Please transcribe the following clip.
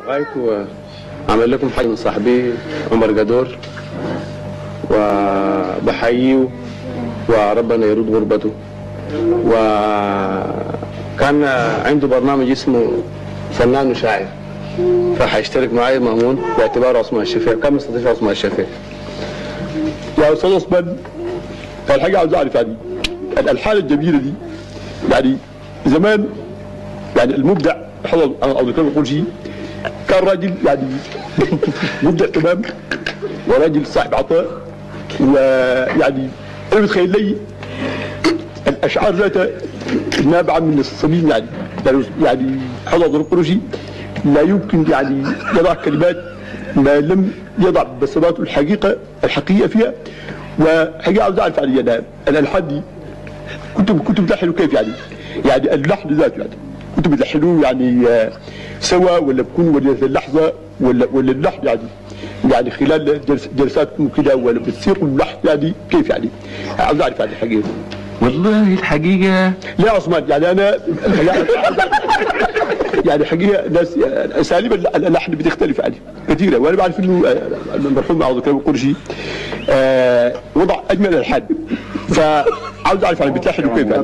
رايكم عمل لكم حاجه من صاحبي عمر قدور وبحييه وربنا يرد غربته. وكان عنده برنامج اسمه فنان وشاعر، فحيشترك معي مأمون باعتباره عثمان الشفيع. كان مستضيف عثمان الشفيع. يا استاذ عثمان، الحاجه عاوز اعرف يعني الالحان الجميله دي، يعني زمان يعني المبدع حضر عبد الكريم القرشي كان راجل يعني مبدع تمام، وراجل صاحب عطاء، ويعني انا متخيل لي الاشعار ذاتها نابعه من الصميم. يعني حضر عبد القرشي لا يمكن يعني يضع كلمات ما لم يضع بصماته الحقيقيه فيها. وحقيقه عاوز اعرف يعني الالحان دي كنتوا بتلحنوا كيف يعني اللحن ذاته، يعني كنتوا بتلحنوه يعني سوا، ولا بكون ولية اللحظه، ولا اللحن يعني خلال جلساتكم كده، ولا بتصيغوا اللحن يعني كيف؟ يعني عاوز اعرف يعني الحقيقه. والله الحقيقه لا يا عثمان، يعني انا يعني حقيقه ناس اساليب اللحن بتختلف يعني كثيره، وانا بعرف انه المرحوم عبد الكريم القرشي وضع اجمل الالحان، فعاوز اعرف يعني بتلحنوا كيف يعني.